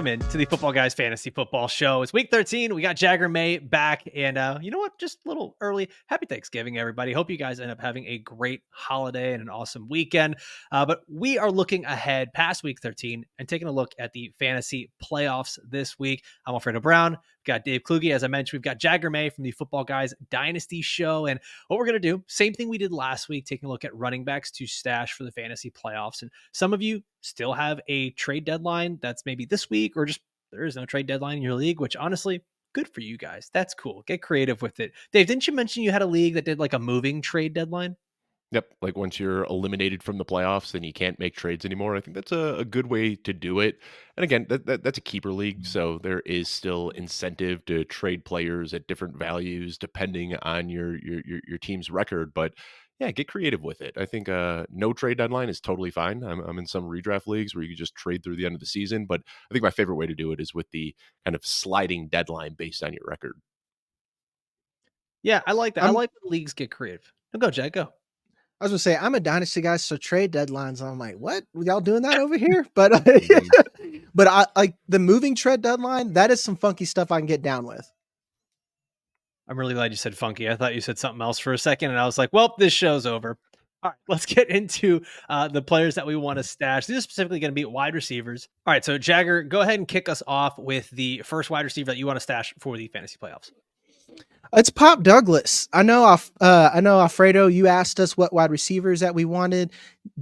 Welcome in to the Football Guys Fantasy Football Show. It's week 13. We got Jagger May back. And you know what? Just a little early. Happy Thanksgiving, everybody. Hope you guys end up having a great holiday and an awesome weekend. But we are looking ahead past week 13 and taking a look at the fantasy playoffs this week. I'm Alfredo Brown. We've got Dave Kluge. As I mentioned, we've got Jagger May from the Football Guys Dynasty Show. And what we're going to do, same thing we did last week, taking a look at running backs to stash for the fantasy playoffs. And some of you still have a trade deadline that's maybe this week, or just there is no trade deadline in your league, which honestly, good for you guys. That's cool. Get creative with it. Dave, didn't you mention you had a league that did like a moving trade deadline? Yep. Like once you're eliminated from the playoffs, then you can't make trades anymore. I think that's a good way to do it. And again, that's a keeper league. So there is still incentive to trade players at different values depending on your team's record. But yeah, get creative with it. I think no trade deadline is totally fine. I'm in some redraft leagues where you can just trade through the end of the season. But I think my favorite way to do it is with the kind of sliding deadline based on your record. Yeah, I like that. I I'm like when leagues get creative. No, go, Jag, go. I was gonna say I'm a dynasty guy, so trade deadlines. I'm like, what? Y'all doing that over here? But Mhm. but I like the moving trade deadline. That is some funky stuff I can get down with. I'm really glad you said funky. I thought you said something else for a second, and I was like, well, this show's over. All right, let's get into the players that we want to stash. These are specifically going to be wide receivers. All right, so Jagger, go ahead and kick us off with the first wide receiver that you want to stash for the fantasy playoffs. It's Pop Douglas. I know Alfredo, you asked us what wide receivers that we wanted.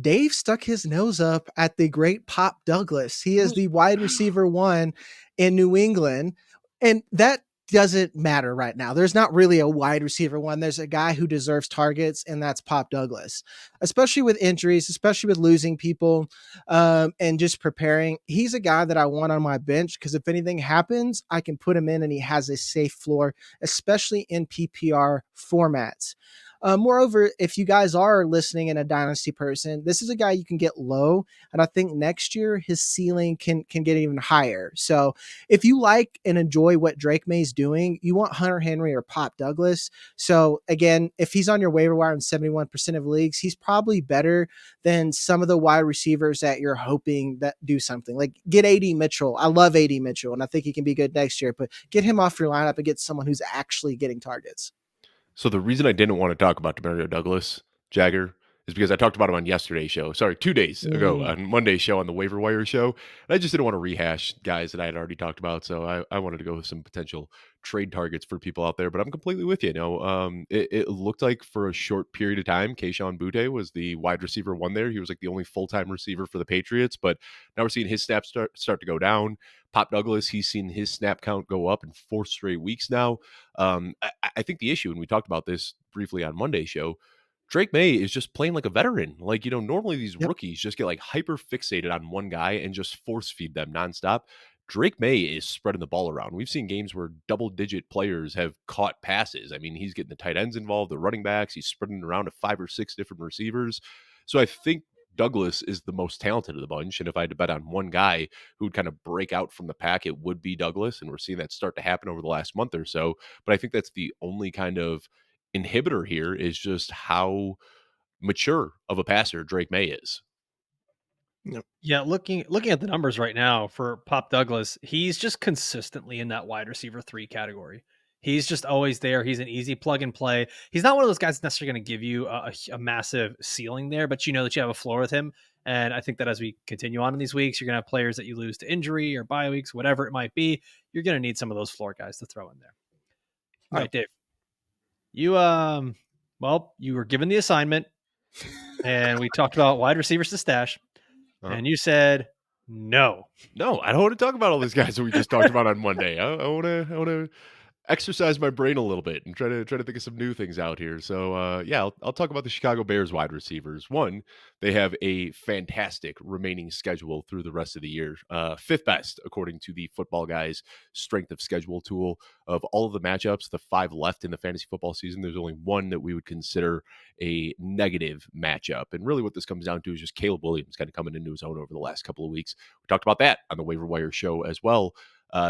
Dave stuck his nose up at the great Pop Douglas. He is the wide receiver one in New England, and that doesn't matter right now. There's not really a wide receiver one. There's a guy who deserves targets, and that's Pop Douglas. Especially with injuries, especially with losing people, and just preparing. He's a guy that I want on my bench because if anything happens, I can put him in and he has a safe floor, especially in PPR formats. Moreover, if you guys are listening in a dynasty person, this is a guy you can get low, and I think next year his ceiling can get even higher. So if you like and enjoy what Drake May's doing, you want Hunter Henry or Pop Douglas. So again, if he's on your waiver wire in 71% of leagues, he's probably better than some of the wide receivers that you're hoping that do something. Like get AD Mitchell. I love AD Mitchell, and I think he can be good next year, but get him off your lineup and get someone who's actually getting targets. So the reason I didn't want to talk about DeMario Douglas, Jagger, is because I talked about him on yesterday's show. Sorry, 2 days ago on Monday's show on the waiver wire show. And I just didn't want to rehash guys that I had already talked about. So I wanted to go with some potential trade targets for people out there. But I'm completely with you. It looked like for a short period of time, Kayshon Boutte was the wide receiver one there. He was like the only full-time receiver for the Patriots. But now we're seeing his snaps start to go down. Pop Douglas, he's seen his snap count go up in 4 straight weeks now. I think the issue, and we talked about this briefly on Monday's show, Drake May is just playing like a veteran. Like, normally these Yep. rookies just get like hyper fixated on one guy and just force feed them nonstop. Drake May is spreading the ball around. We've seen games where double digit players have caught passes. I mean, he's getting the tight ends involved, the running backs, he's spreading it around to 5 or 6 different receivers. So I think Douglas is the most talented of the bunch. And if I had to bet on one guy who would kind of break out from the pack, it would be Douglas. And we're seeing that start to happen over the last month or so. But I think that's the only kind of inhibitor here is just how mature of a passer Drake May is. Yeah, looking at the numbers right now for Pop Douglas, he's just consistently in that wide receiver 3 category. He's just always there. He's an easy plug and play. He's not one of those guys that's necessarily going to give you a massive ceiling there, but you know that you have a floor with him. And I think that as we continue on in these weeks, you're going to have players that you lose to injury or bye weeks, whatever it might be. You're going to need some of those floor guys to throw in there. All right, Dave. You you were given the assignment, and we talked about wide receivers to stash. And you said no. No, I don't want to talk about all these guys that we just talked about on Monday. I want to exercise my brain a little bit and try to think of some new things out here. So I'll talk about the Chicago Bears wide receivers. One, they have a fantastic remaining schedule through the rest of the year. 5th best according to the Football Guys strength of schedule tool. Of all of the matchups, the 5 left in the fantasy football season, there's only one that we would consider a negative matchup. And really what this comes down to is just Caleb Williams kind of coming into his own over the last couple of weeks. We talked about that on the waiver wire show as well.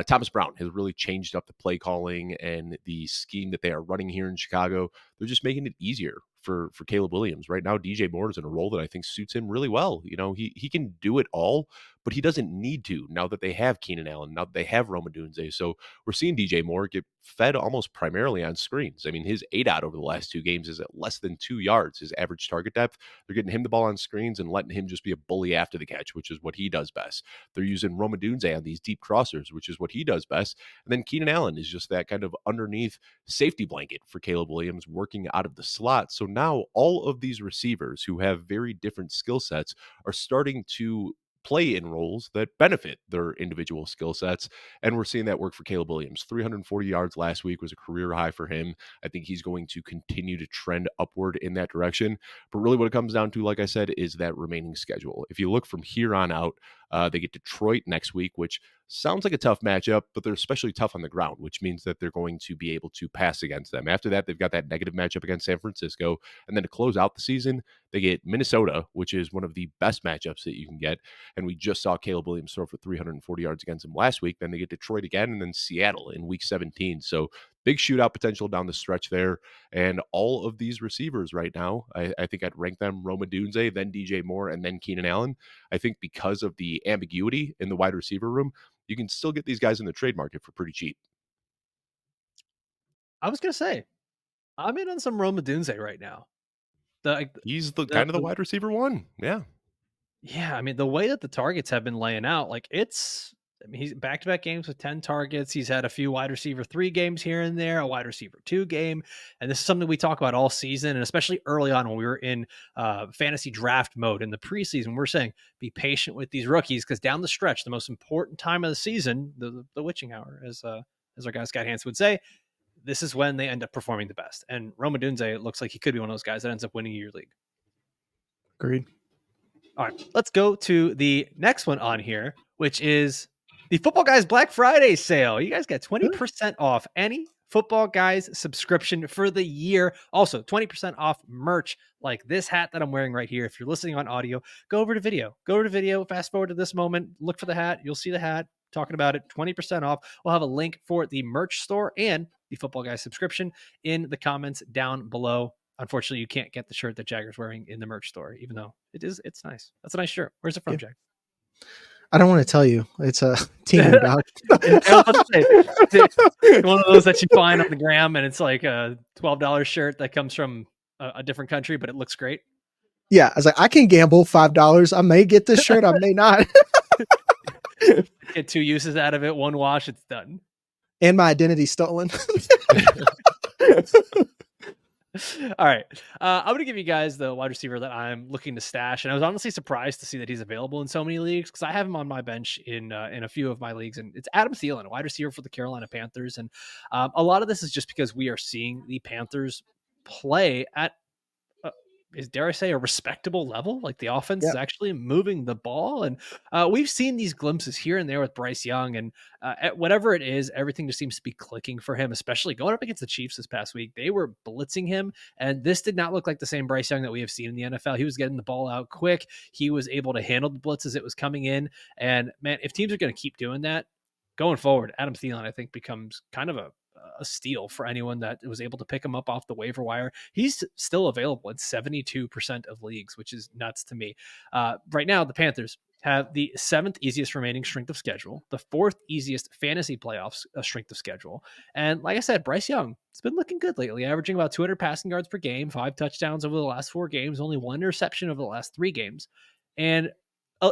Thomas Brown has really changed up the play calling and the scheme that they are running here in Chicago. They're just making it easier for Caleb Williams. Right now, DJ Moore is in a role that I think suits him really well. He can do it all, but he doesn't need to now that they have Keenan Allen, now that they have Rome Odunze. So we're seeing DJ Moore get fed almost primarily on screens. I mean, his ADOT over the last 2 games is at less than 2 yards, his average target depth. They're getting him the ball on screens and letting him just be a bully after the catch, which is what he does best. They're using Rome Odunze on these deep crossers, which is what he does best. And then Keenan Allen is just that kind of underneath safety blanket for Caleb Williams working out of the slot. So now all of these receivers who have very different skill sets are starting to play in roles that benefit their individual skill sets. And we're seeing that work for Caleb Williams. 340 yards last week was a career high for him. I think he's going to continue to trend upward in that direction. But really what it comes down to, like I said, is that remaining schedule. If you look from here on out, they get Detroit next week, which sounds like a tough matchup, but they're especially tough on the ground, which means that they're going to be able to pass against them. After that, they've got that negative matchup against San Francisco. And then to close out the season, they get Minnesota, which is one of the best matchups that you can get. And we just saw Caleb Williams throw for 340 yards against them last week. Then they get Detroit again and then Seattle in week 17. So big shootout potential down the stretch there. And all of these receivers right now, I think I'd rank them Rome Odunze, then DJ Moore, and then Keenan Allen. I think because of the ambiguity in the wide receiver room, you can still get these guys in the trade market for pretty cheap. I was going to say, I'm in on some Rome Odunze right now. He's the kind of the wide receiver one. Yeah. Yeah. I mean, the way that the targets have been laying out, like he's back-to-back games with 10 targets. He's had a few wide receiver 3 games here and there, a wide receiver 2 game. And this is something we talk about all season, and especially early on when we were in fantasy draft mode in the preseason. We're saying be patient with these rookies because down the stretch, the most important time of the season, the witching hour, as our guy Scott Hansen would say, this is when they end up performing the best. And Rome Odunze looks like he could be one of those guys that ends up winning your league. Agreed. All right, let's go to the next one on here, which is the Footballguys Black Friday sale. You guys get 20% off any Footballguys subscription for the year. Also, 20% off merch like this hat that I'm wearing right here. If you're listening on audio, go over to video, fast forward to this moment, look for the hat. You'll see the hat, talking about it, 20% off. We'll have a link for the merch store and the Footballguys subscription in the comments down below. Unfortunately, you can't get the shirt that Jagger's wearing in the merch store, even though it's nice. That's a nice shirt. Where's it from, Jagger? I don't want to tell you. It's a team dog. One of those that you find on the gram, and it's like a $12 shirt that comes from a different country, but it looks great. Yeah, I was like, I can gamble $5. I may get this shirt. I may not. Get 2 uses out of it. 1 wash, it's done. And my identity stolen. All right. I'm going to give you guys the wide receiver that I'm looking to stash. And I was honestly surprised to see that he's available in so many leagues because I have him on my bench in a few of my leagues. And it's Adam Thielen, a wide receiver for the Carolina Panthers. And a lot of this is just because we are seeing the Panthers play at, dare I say, a respectable level. Like the offense is actually moving the ball. And we've seen these glimpses here and there with Bryce Young. And at whatever it is, everything just seems to be clicking for him, especially going up against the Chiefs this past week. They were blitzing him. And this did not look like the same Bryce Young that we have seen in the NFL. He was getting the ball out quick. He was able to handle the blitz as it was coming in. And man, if teams are going to keep doing that going forward, Adam Thielen, I think, becomes kind of a steal for anyone that was able to pick him up off the waiver wire. He's still available in 72% of leagues, which is nuts to me. Right now, the Panthers have the 7th easiest remaining strength of schedule, the 4th easiest fantasy playoffs strength of schedule. And like I said, Bryce Young, it's been looking good lately, averaging about 200 passing yards per game, 5 touchdowns over the last 4 games, only 1 interception over the last 3 games. And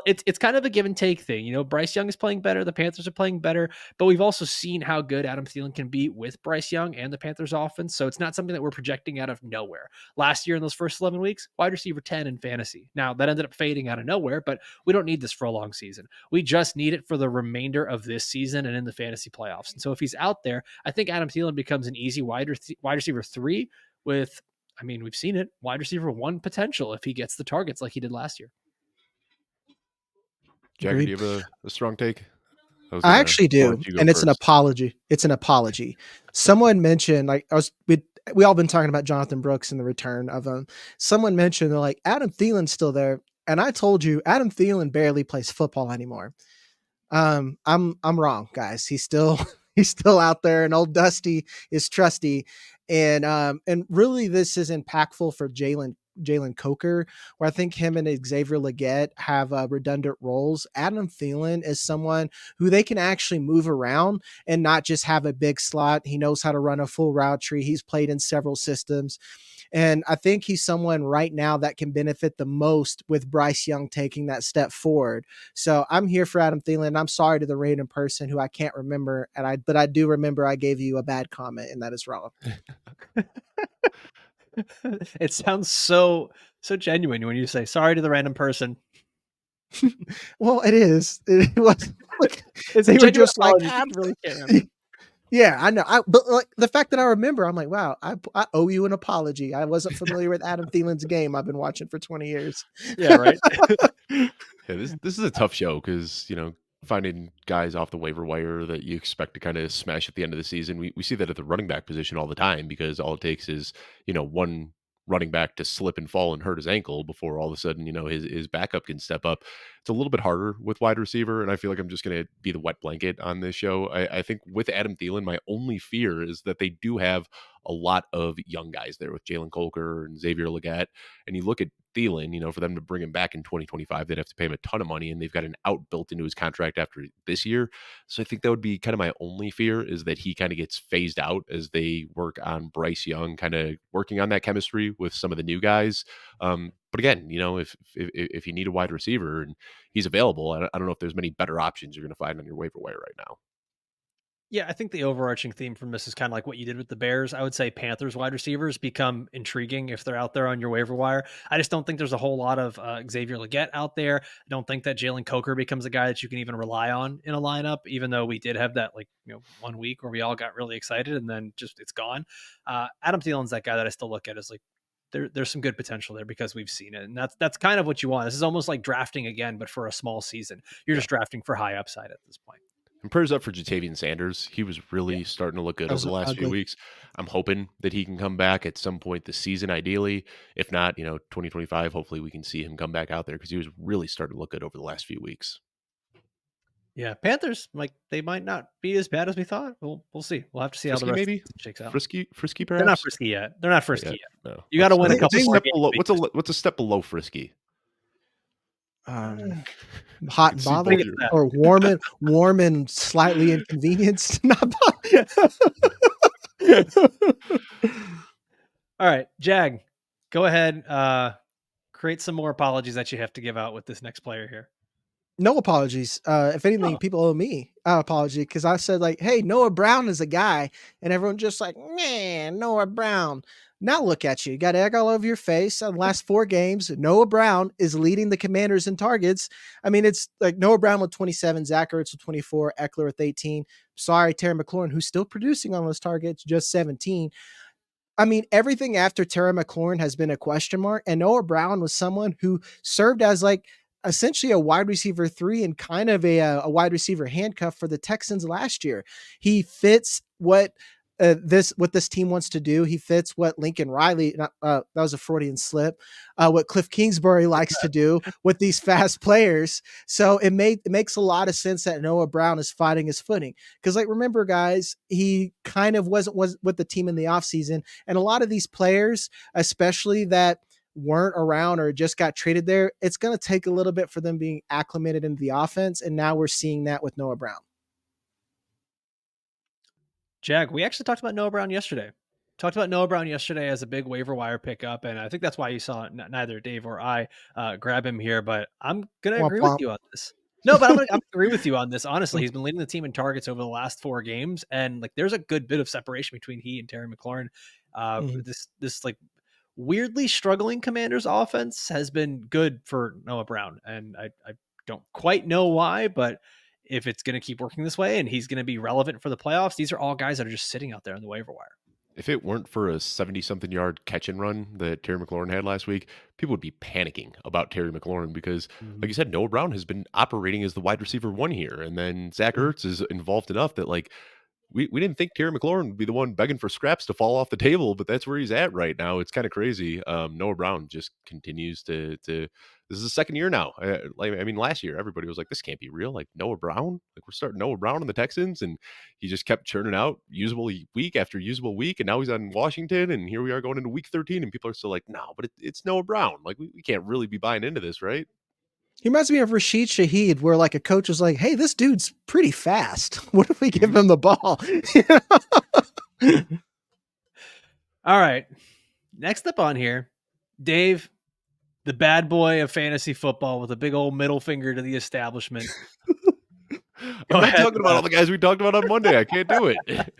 it's kind of a give and take thing. You know, Bryce Young is playing better. The Panthers are playing better, but we've also seen how good Adam Thielen can be with Bryce Young and the Panthers offense. So it's not something that we're projecting out of nowhere. Last year in those first 11 weeks, wide receiver 10 in fantasy. Now that ended up fading out of nowhere, but we don't need this for a long season. We just need it for the remainder of this season and in the fantasy playoffs. And so if he's out there, I think Adam Thielen becomes an easy wide receiver 3 with, I mean, we've seen it, wide receiver 1 potential if he gets the targets like he did last year. Jagger, do you have a strong take? I actually do, and it's an apology. It's an apology. Someone mentioned, like we all been talking about Jonathan Brooks and the return of him. Someone mentioned they're like, Adam Thielen's still there, and I told you Adam Thielen barely plays football anymore. I'm wrong, guys. He's still out there, and old Dusty is trusty, and really this is impactful for Jalen Jalen Coker, where I think him and Xavier Legette have redundant roles. Adam Thielen is someone who they can actually move around and not just have a big slot. He knows how to run a full route tree. He's played in several systems. And I think he's someone right now that can benefit the most with Bryce Young taking that step forward. So I'm here for Adam Thielen. I'm sorry to the random person who I can't remember, but I do remember I gave you a bad comment, and that is wrong. It sounds so genuine when you say sorry to the random person. Well, it is. It was. Like, it's they a were just like, really can't. Yeah, I know. But like the fact that I remember, I'm like, wow, I owe you an apology. I wasn't familiar with Adam Thielen's game. I've been watching for 20 years. Yeah, right. Yeah, this is a tough show because finding guys off the waiver wire that you expect to kind of smash at the end of the season. We see that at the running back position all the time because all it takes is one running back to slip and fall and hurt his ankle before all of a sudden his backup can step up. It's a little bit harder with wide receiver, and I feel like I'm just going to be the wet blanket on this show. I think with Adam Thielen, my only fear is that they do have a lot of young guys there with Jalen Coker and Xavier Legette, and you look at Thielen, for them to bring him back in 2025, they'd have to pay him a ton of money, and they've got an out built into his contract after this year. So I think that would be kind of my only fear, is that he kind of gets phased out as they work on Bryce Young, kind of working on that chemistry with some of the new guys. But again, if you need a wide receiver and he's available, I don't know if there's many better options you're going to find on your waiver wire right now. Yeah, I think the overarching theme from this is kind of like what you did with the Bears. I would say Panthers wide receivers become intriguing if they're out there on your waiver wire. I just don't think there's a whole lot of Xavier Legette out there. I don't think that Jalen Coker becomes a guy that you can even rely on in a lineup, even though we did have that 1 week where we all got really excited and then just it's gone. Adam Thielen's that guy that I still look at as like, there's some good potential there because we've seen it. And that's kind of what you want. This is almost like drafting again, but for a small season. You're just drafting for high upside at this point. And prayers up for Jatavian Sanders. He was really starting to look good over the last few weeks. I'm hoping that he can come back at some point this season, ideally. If not, 2025, hopefully we can see him come back out there because he was really starting to look good over the last few weeks. Yeah, Panthers, they might not be as bad as we thought. We'll see. We'll have to see how the rest maybe shakes out. Frisky, perhaps. They're not frisky yet. They're not frisky yet. No. You got to win a couple more games. What's a step below frisky? Hot and bothered, or warm and slightly inconvenienced. All right, Jag, go ahead. Create some more apologies that you have to give out with this next player here. No apologies. If anything, people owe me an apology because I said hey, Noah Brown is a guy, and everyone just man, Noah Brown. Now look at you. You got egg all over your face. On the last 4 games, Noah Brown is leading the Commanders in targets. I mean, it's like Noah Brown with 27, Zach Ertz with 24, Eckler with 18. Sorry, Terry McLaurin, who's still producing on those targets, just 17. I mean, everything after Terry McLaurin has been a question mark, and Noah Brown was someone who served as essentially a wide receiver 3 and kind of a wide receiver handcuff for the Texans last year. He fits what this team wants to do. He fits what Lincoln Riley, that was a Freudian slip, what Cliff Kingsbury likes to do with these fast players. So it makes a lot of sense that Noah Brown is fighting his footing. Because remember, guys, he kind of was with the team in the offseason. And a lot of these players, especially that weren't around or just got traded there, it's going to take a little bit for them being acclimated into the offense. And now we're seeing that with Noah Brown. Jag, we actually talked about Noah Brown yesterday. As a big waiver wire pickup, and I think that's why you saw neither Dave or I grab him here. But I'm gonna agree with you on this. No, but I'm gonna agree with you on this. Honestly, he's been leading the team in targets over the last 4 games, and there's a good bit of separation between he and Terry McLaurin. This weirdly struggling Commanders offense has been good for Noah Brown, and I don't quite know why, but if it's going to keep working this way and he's going to be relevant for the playoffs, these are all guys that are just sitting out there on the waiver wire. If it weren't for a 70-something yard catch and run that Terry McLaurin had last week, people would be panicking about Terry McLaurin because, like you said, Noah Brown has been operating as the wide receiver 1 here. And then Zach Ertz is involved enough that we didn't think Terry McLaurin would be the one begging for scraps to fall off the table, but that's where he's at right now. It's kind of crazy. Noah Brown just continues to This is the second year now. Last year everybody was like, "This can't be real." Like Noah Brown, like we're starting Noah Brown on the Texans, and he just kept churning out usable week after usable week, and now he's on Washington, and here we are going into week 13, and people are still like, "No, but it's Noah Brown. Like we can't really be buying into this, right?" He reminds me of Rashid Shaheed, where like a coach was like, "Hey, this dude's pretty fast. What if we give him the ball?" All right. Next up on here, Dave, the bad boy of fantasy football with a big old middle finger to the establishment. I'm not talking about all the guys we talked about on Monday. I can't do it.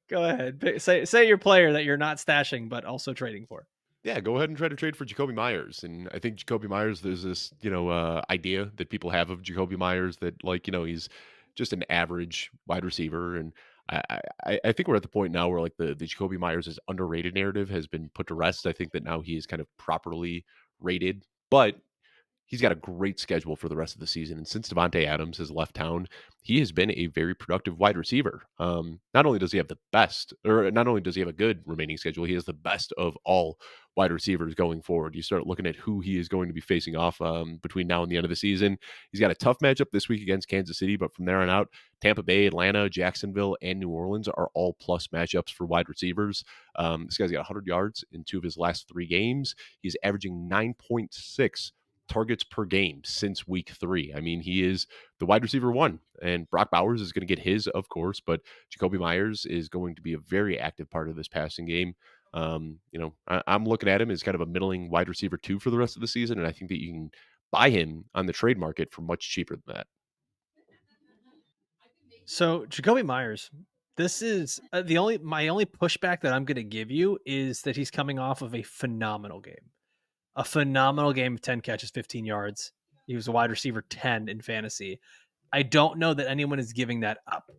Go ahead. Say your player that you're not stashing, but also trading for. Yeah, go ahead and try to trade for Jakobi Meyers. And I think Jakobi Meyers, there's this, idea that people have of Jakobi Meyers that he's just an average wide receiver. And I think we're at the point now where like the Jakobi Meyers is underrated narrative has been put to rest. I think that now he is kind of properly rated, but he's got a great schedule for the rest of the season. And since Devontae Adams has left town, he has been a very productive wide receiver. Not only does he have a good remaining schedule, he has the best of all wide receivers going forward. You start looking at who he is going to be facing off between now and the end of the season. He's got a tough matchup this week against Kansas City, but from there on out, Tampa Bay, Atlanta, Jacksonville, and New Orleans are all plus matchups for wide receivers. This guy's got 100 yards in 2 of his last 3 games. He's averaging 9.6 targets per game since week 3. I mean, he is the wide receiver 1, and Brock Bowers is going to get his, of course, but Jakobi Meyers is going to be a very active part of this passing game. I'm looking at him as kind of a middling wide receiver 2 for the rest of the season, and I think that you can buy him on the trade market for much cheaper than that. So Jakobi Meyers, this is my only pushback that I'm going to give you is that he's coming off of a phenomenal game. A phenomenal game of 10 catches, 15 yards. He was a wide receiver 10 in fantasy. I don't know that anyone is giving that up.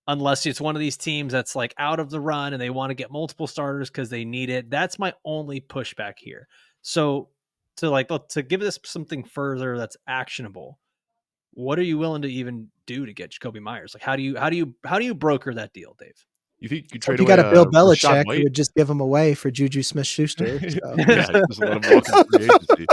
Unless it's one of these teams that's like out of the run and they want to get multiple starters because they need it. That's my only pushback here. So to give this something further that's actionable, what are you willing to even do to get Jakobi Meyers? Like how do you broker that deal, Dave? You think you could If trade you away got a Bill Rashad Belichick, White? who would just give him away for Juju Smith-Schuster. So. Yeah, just let him walk in free agency.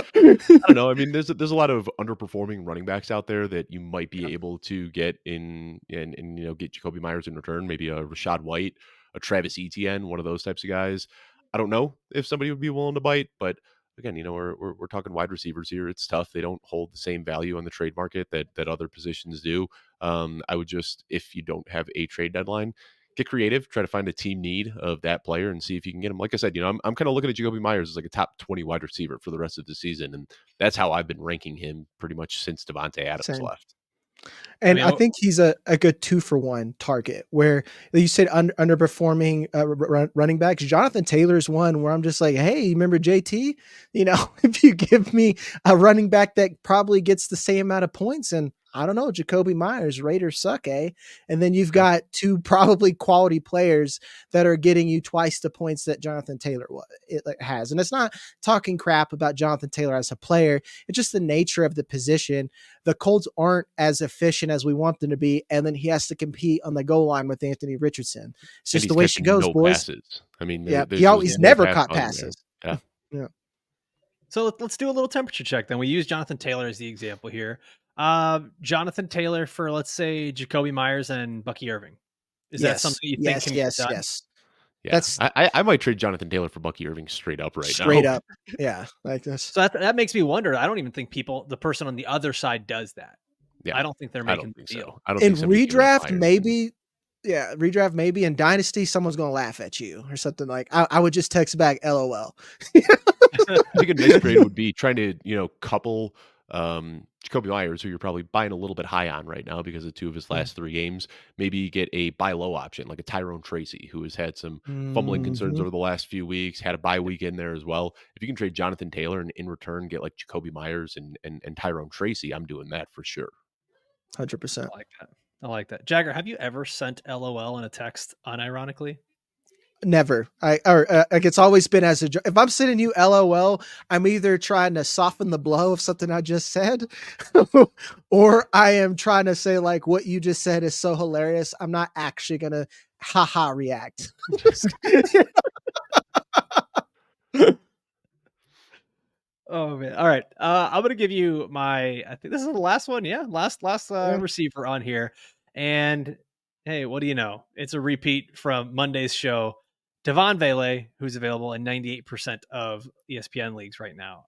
I don't know. I mean, there's a lot of underperforming running backs out there that you might be able to get in and get Jakobi Meyers in return. Maybe a Rashad White, a Travis Etienne, one of those types of guys. I don't know if somebody would be willing to bite, but again, we're talking wide receivers here. It's tough. They don't hold the same value on the trade market that other positions do. I would just, if you don't have a trade deadline, get creative, try to find a team need of that player and see if you can get him. Like I said, I'm kind of looking at Jakobi Meyers as like a top 20 wide receiver for the rest of the season. And that's how I've been ranking him pretty much since Devontae Adams left. And I think he's a good 2-for-1 target where you said underperforming running backs. Jonathan Taylor's one where I'm just like, hey, remember JT? If you give me a running back that probably gets the same amount of points, and I don't know, Jakobi Meyers, Raiders suck, eh? And then you've got 2 probably quality players that are getting you twice the points that Jonathan Taylor has. And it's not talking crap about Jonathan Taylor as a player. It's just the nature of the position. The Colts aren't as efficient as we want them to be, and then he has to compete on the goal line with Anthony Richardson. It's just the way she goes, boys. Passes. I mean, he's never caught passes. Yeah. Yeah. So let's do a little temperature check. Then we use Jonathan Taylor as the example here. Jonathan Taylor for, let's say, Jakobi Meyers and Bucky Irving. Is that something you think can be done? Yes. Yeah, I might trade Jonathan Taylor for Bucky Irving straight up now. Straight up. Yeah. Like this. So that makes me wonder. I don't even think the person on the other side does that. Yeah. I don't think they're making the deal. I don't in think redraft, maybe. Yeah, redraft maybe. In Dynasty, someone's going to laugh at you or something like. I would just text back LOL. I think a nice trade would be trying to couple Jakobi Meyers, who you're probably buying a little bit high on right now because of 2 of his last 3 games. Maybe get a buy low option like a Tyrone Tracy, who has had some fumbling concerns over the last few weeks, had a bye week in there as well. If you can trade Jonathan Taylor and in return get like Jakobi Meyers and Tyrone Tracy, I'm doing that for sure. 100%. I like that. Jagger, have you ever sent LOL in a text unironically? Never. It's always been as a joke. If I'm sending you LOL, I'm either trying to soften the blow of something I just said, or I am trying to say like what you just said is so hilarious. I'm not actually gonna haha react. Oh man. All right. I'm gonna give you I think this is the last one. Yeah. Last Yeah. receiver on here. And hey, what do you know? It's a repeat from Monday's show. Devaughn Vele, who's available in 98% of ESPN leagues right now.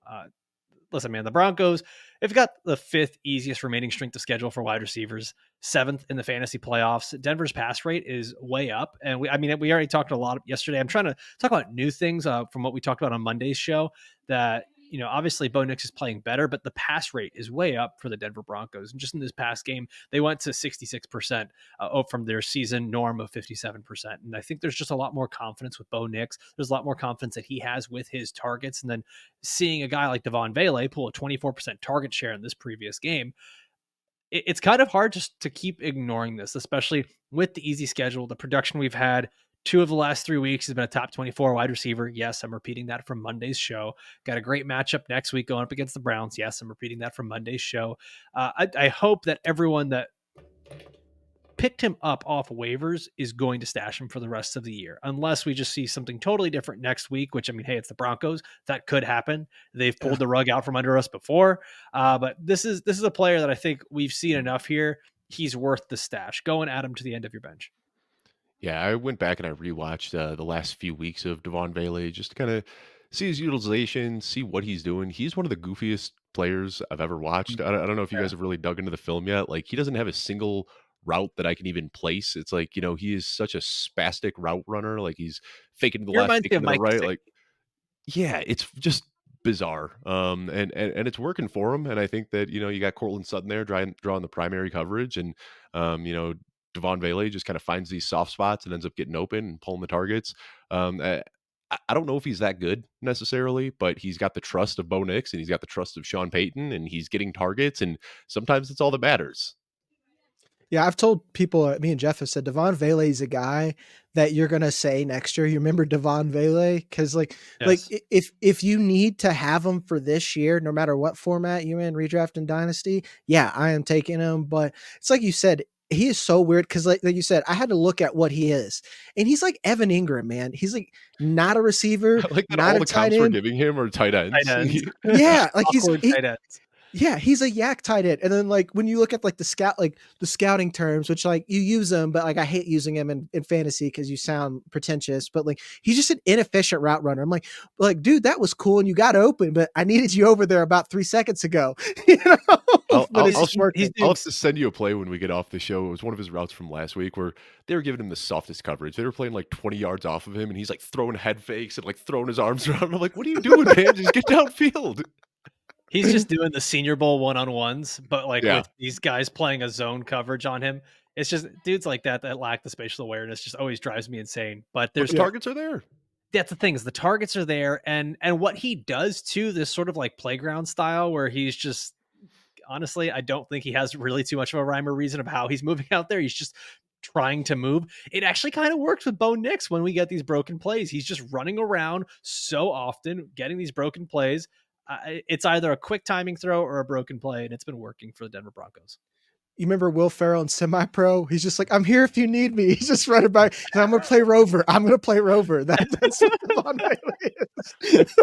Listen, man, the Broncos, they've got the fifth easiest remaining strength of schedule for wide receivers, seventh in the fantasy playoffs. Denver's pass rate is way up. And we already talked a lot yesterday. I'm trying to talk about new things from what we talked about on Monday's show that, obviously Bo Nix is playing better, but the pass rate is way up for the Denver Broncos. And just in this past game, they went to 66% from their season norm of 57%. And I think there's just a lot more confidence with Bo Nix. There's a lot more confidence that he has with his targets. And then seeing a guy like Devaughn Vele pull a 24% target share in this previous game, it's kind of hard just to keep ignoring this, especially with the easy schedule, the production we've had. 2 of the last 3 weeks has been a top 24 wide receiver. Yes, I'm repeating that from Monday's show. Got a great matchup next week going up against the Browns. Yes, I'm repeating that from Monday's show. I hope that everyone that picked him up off waivers is going to stash him for the rest of the year, unless we just see something totally different next week, which, I mean, hey, it's the Broncos. That could happen. They've pulled the rug out from under us before. But this is a player that I think we've seen enough here. He's worth the stash. Go and add him to the end of your bench. Yeah, I went back and I rewatched the last few weeks of Devaughn Vele just to kind of see his utilization, see what he's doing. He's one of the goofiest players I've ever watched. I don't know if you Yeah. guys have really dug into the film yet. Like, he doesn't have a single route that I can even place. It's like, he is such a spastic route runner. Like, he's faking to the He left, reminds me faking of to the Mike right. Gesicki. Like, yeah, it's just bizarre. And it's working for him. And I think that, you got Cortland Sutton there drawing the primary coverage. And, Devaughn Vele just kind of finds these soft spots and ends up getting open and pulling the targets. I don't know if he's that good necessarily, but he's got the trust of Bo Nix and he's got the trust of Sean Payton and he's getting targets. And sometimes it's all that matters. Yeah, I've told people, me and Jeff have said Devaughn Vele is a guy that you're gonna say next year. You remember Devaughn Vele? Because Yes. if you need to have him for this year, no matter what format you in, redraft and dynasty, yeah, I am taking him. But it's like you said, he is so weird because like you said, I had to look at what he is, and he's like Evan Ingram, man. He's like not a receiver, I like that not all a the tight comps we're end. giving him are tight Tight ends. ends. Yeah, like Awkward tight ends. yeah, he's a yak tight end. And then like when you look at like the scouting terms, which like you use them, but like I hate using them in fantasy because you sound pretentious, but like he's just an inefficient route runner. I'm like, dude, that was cool and you got open, but I needed you over there about 3 seconds ago. You know? I'll, But I'll, it's I'll, just working. I'll have to send you a play when we get off the show. It was one of his routes from last week where they were giving him the softest coverage. They were playing like 20 yards off of him, and he's like throwing head fakes and like throwing his arms around. I'm like, what are you doing, man? Just get downfield. He's just doing the Senior Bowl one-on-ones, but like Yeah. with these guys playing a zone coverage on him. It's just dudes like that lack the spatial awareness just always drives me insane. But But the there's targets are there. that's the thing is the targets are there, and what he does too, this sort of like playground style where he's just honestly, I don't think he has really too much of a rhyme or reason of how he's moving out there. He's just trying to move. It actually kind of works with Bo Nix when we get these broken plays. He's just running around so often, getting these broken plays. It's either a quick timing throw or a broken play, and it's been working for the Denver Broncos. You remember Will Ferrell in Semi-Pro? He's just like, I'm here if you need me. He's just running by. I'm going to play Rover. I'm going to play Rover. That's what Devaughn Vele is.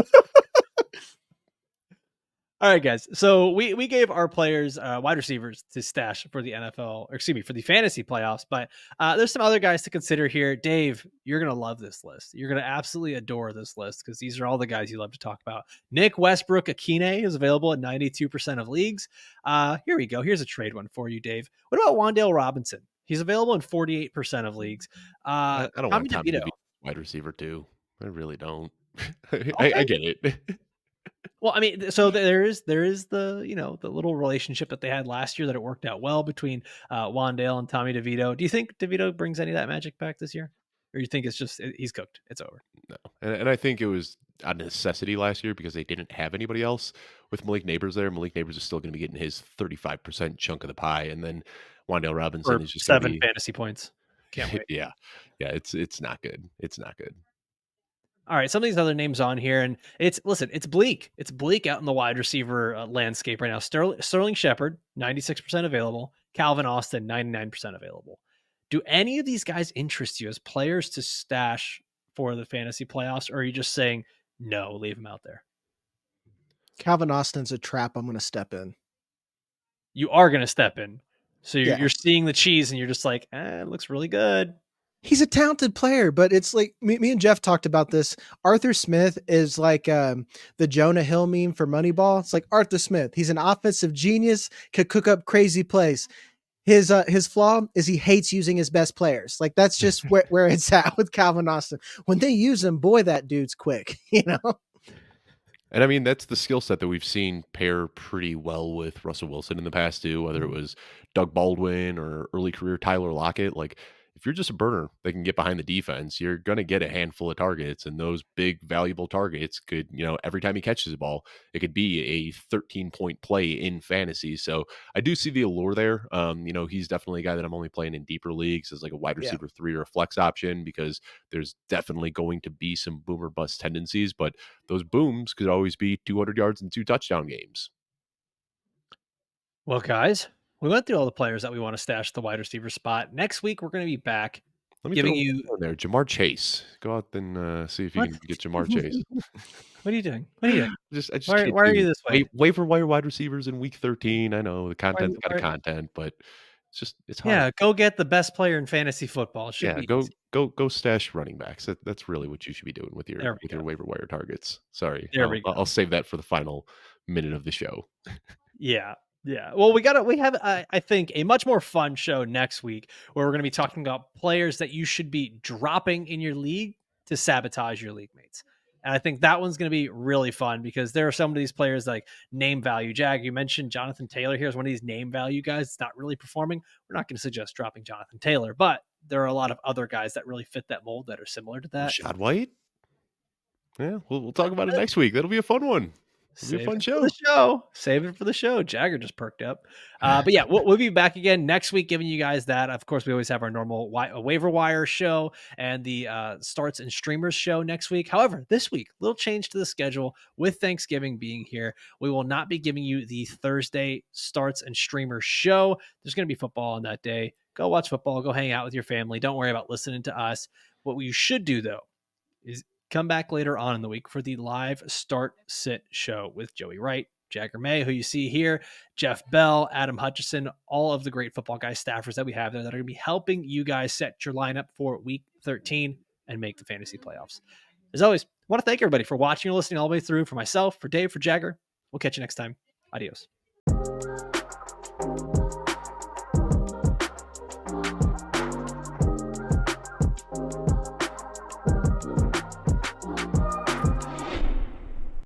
All right, guys. So we gave our players, wide receivers, to stash for the NFL, or excuse me, for the fantasy playoffs. But there's some other guys to consider here. Dave, you're gonna love this list. You're gonna absolutely adore this list because these are all the guys you love to talk about. Nick Westbrook-Akine is available at 92% of leagues. Here we go. Here's a trade one for you, Dave. What about Wan'Dale Robinson? He's available in 48% of leagues. I don't Tommy want Tommy to DeVito. be wide receiver too. I really don't. Okay. I get it. Well, I mean, so there is the the little relationship that they had last year that it worked out well between Wandale and Tommy DeVito. Do you think DeVito brings any of that magic back this year, or you think it's just he's cooked, it's over? No. And I think it was a necessity last year because they didn't have anybody else with Malik Neighbors there. Malik Neighbors is still going to be getting his 35% chunk of the pie. And then Wan'Dale Robinson For is just going to 7 be, fantasy points, can't wait. yeah. Yeah. It's not good. It's not good. All right, some of these other names on here, and it's bleak. It's bleak out in the wide receiver landscape right now. Sterling Shepard, 96% available. Calvin Austin, 99% available. Do any of these guys interest you as players to stash for the fantasy playoffs, or are you just saying no, leave them out there? Calvin Austin's a trap. I'm going to step in. You are going to step in. So Yeah. you're seeing the cheese and you're just like, it looks really good. He's a talented player, but it's like me and Jeff talked about this. Arthur Smith is like the Jonah Hill meme for Moneyball. It's like Arthur Smith. He's an offensive genius, could cook up crazy plays. His flaw is he hates using his best players. Like that's just where it's at with Calvin Austin. When they use him, boy, that dude's quick, you know? And I mean, that's the skill set that we've seen pair pretty well with Russell Wilson in the past too, whether it was Doug Baldwin or early career Tyler Lockett. Like, if you're just a burner that can get behind the defense, you're going to get a handful of targets. And those big, valuable targets could, every time he catches the ball, it could be a 13-point play in fantasy. So I do see the allure there. He's definitely a guy that I'm only playing in deeper leagues as like a wide receiver 3 or a flex option, because there's definitely going to be some boomer bust tendencies, but those booms could always be 200 yards and 2 touchdown games. Well, guys, we went through all the players that we want to stash at the wide receiver spot. Next week, we're going to be back giving you there, Jamar Chase. Go out and see if you can get Jamar Chase. What are you doing? What are you doing? Why are you this way? Waiver wire wide receivers in week 13. I know the content's got a content, but it's hard. Yeah, go get the best player in fantasy football. It should be easy. Go stash running backs. That's really what you should be doing with your waiver wire targets. Sorry, I'll save that for the final minute of the show. Yeah. Well, we have I think a much more fun show next week where we're going to be talking about players that you should be dropping in your league to sabotage your league mates. And I think that one's going to be really fun because there are some of these players like name value. Jag, you mentioned Jonathan Taylor here is one of these name value guys. It's not really performing. We're not going to suggest dropping Jonathan Taylor, but there are a lot of other guys that really fit that mold that are similar to that. Rashad White. Yeah, we'll talk about it next week. That'll be a fun one. It'll be a fun show. Save it for the show. Jagger just perked up. But yeah, we'll be back again next week giving you guys that. Of course, we always have our normal waiver wire show and the starts and streamers show next week. However, this week, little change to the schedule with Thanksgiving being here. We will not be giving you the Thursday starts and streamers show. There's going to be football on that day. Go watch football. Go hang out with your family. Don't worry about listening to us. What you should do, though, is come back later on in the week for the live start sit show with Joey Wright, Jagger May, who you see here, Jeff Bell, Adam Hutchison, all of the great football guys staffers that we have there that are going to be helping you guys set your lineup for week 13 and make the fantasy playoffs. As always, I want to thank everybody for watching and listening all the way through. For myself, for Dave, for Jagger. We'll catch you next time. Adios.